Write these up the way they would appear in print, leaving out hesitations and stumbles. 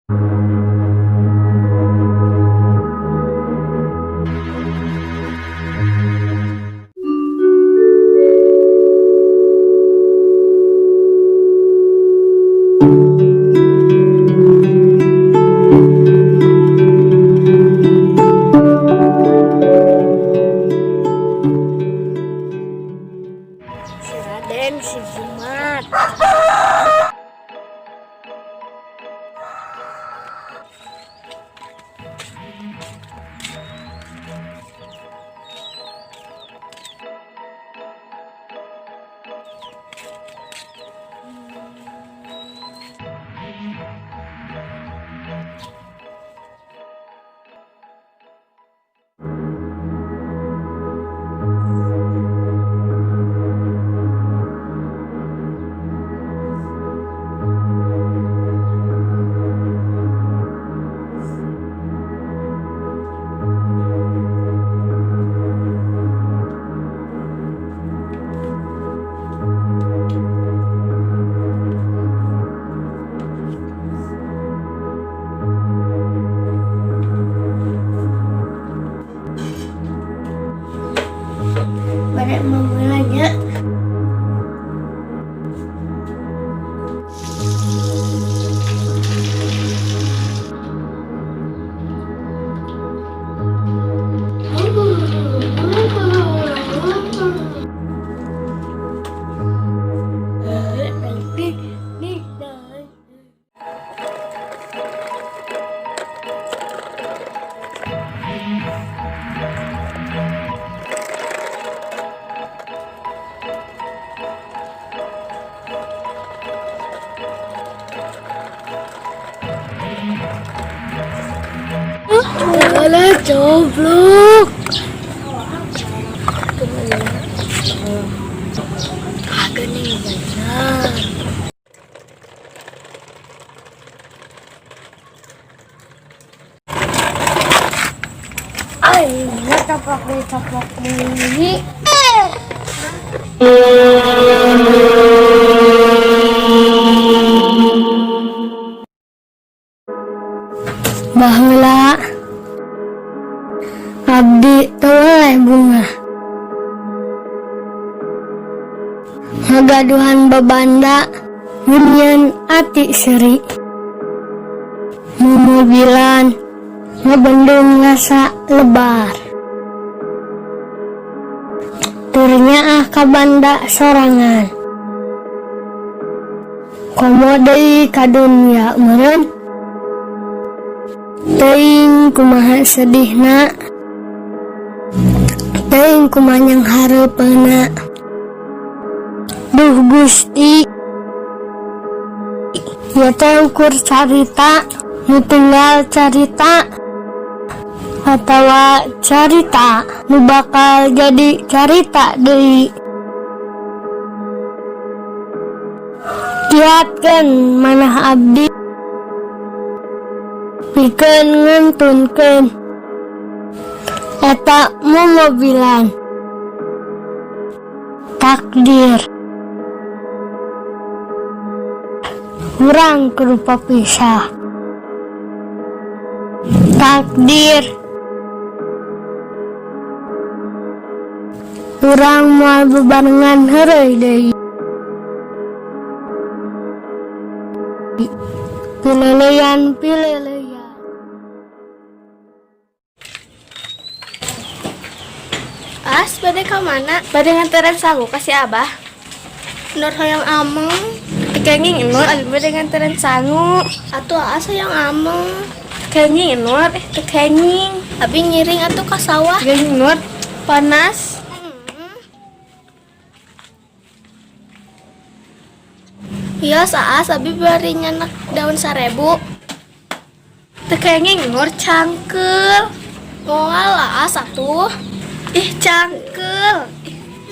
Si Raden, si Jimat. Pada memulainya. Alah, goblok. Kagak nih benar. Ay, natapak ini. Baheula abdi teu bunga ngagaduhan babanda nyeun ati seri mobilan ngebendung ngasa lebar turnya ka banda sorangan komo deui ka dunya meureun teuing kumaha sedihna teuing kumanyang hareupeuna duh Gusti ya teh ukur carita nu tinggal carita atawa carita nu bakal jadi carita deui kiatkeun manah abdi pikeun ngantunkeun eta mobilan takdir urang kudu pisah takdir urang moal bebarengan heureuy deui pileleyan. As, bade ka mana? Bade nganterin sangu kasih abah. Nur hayang ameng. Kenging Nur, bade nganterin sangu. Atuh as hayang ameng. Kenging Nur, kenging. Abi ngiring atuh ka sawah. Kenging Nur, panas. Iya saas, abi bari nyanak daun 1000. Kenging Nur cangkel. Moal as atuh. Ih cangkel.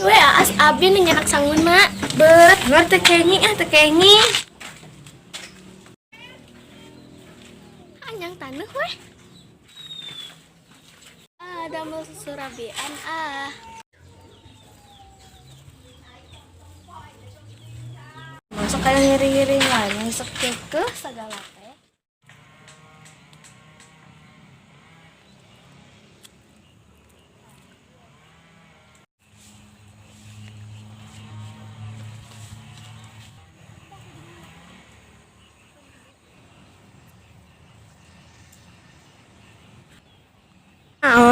We as abi nih nyanak sangguna. Bet, Nur tekenging tekenging. Anyang taneuh we. Ada mau surabian Masuk kayak ngiring-ngiring lain, masuk ke segala teh.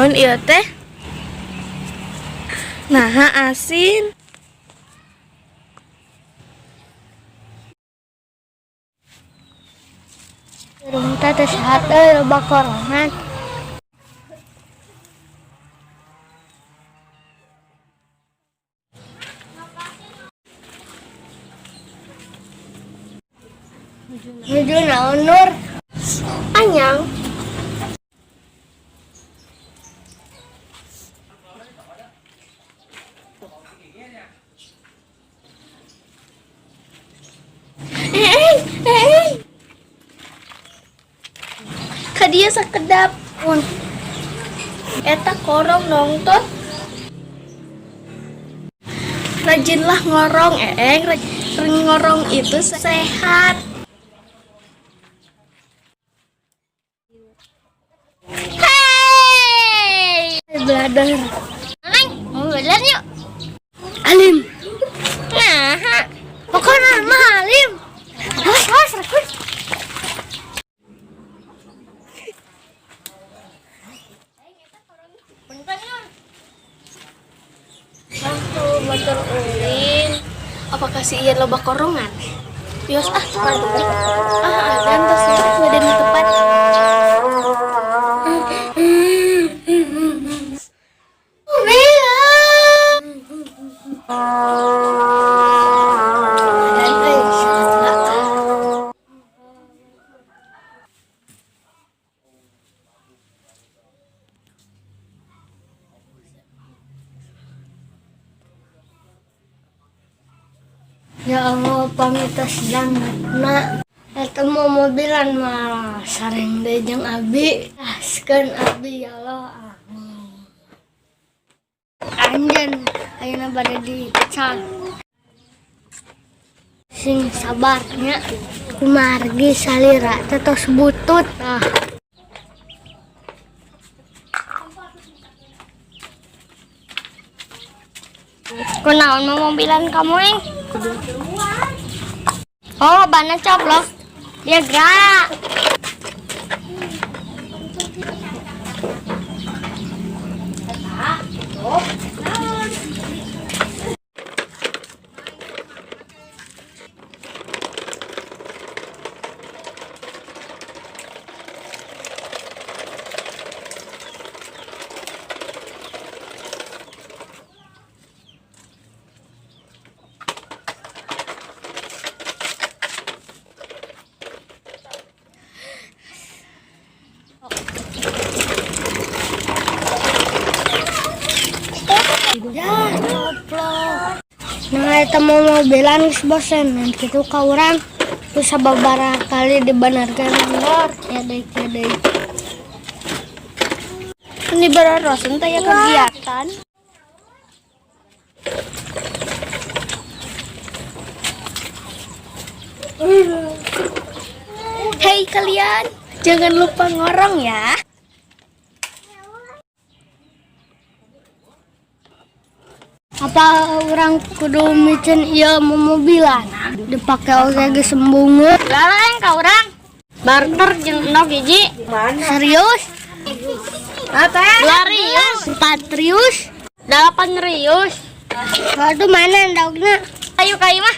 naon ieu teh? Nah, asin. Urang teh teu sehat loba korongan. Nuju naon Nur? Anyang. Kadia sakedap pun. Eta korong nongtot. Rajinlah ngorong, rajin ngorong itu sehat. Hey, belajar. Neng, mau belajar yuk. Alim. Nah, pokoknya mah Alim. Awas, rekut. Waktu motor ulin, apakah si Ian loba korongan? Yos cepat dulu. Ada tas udah di tempat. Ya Allah, pamitas jangan nak. Eta mau mobilan malah sareng deui jeung Abi. Askeun Abi ya Allah. Amin. Anjeun ayeuna bade dipecat. Sing sabarnya kumargi salira teh tos butut. Kunaon mau mobilan kamu, Eng? Oh, bana coplok. Dia gerak. Ya, coplok. Nah, eta mau mobilan geus bosen kitu ka urang. Terus sababaraha kali dibenerkeun Lor. Ya deui. Ini berorosan teh ya kegiatan. Hei kalian, jangan lupa ngorong ya. Apa orang kudu micen ieu mobilan dipake oge geus sembungeut. Laleng ka urang. Barter jeung endog hiji. Serius? Apa? 2 rius, 4 rius, 8 rius. Aduh mana endogna? Kayu mah.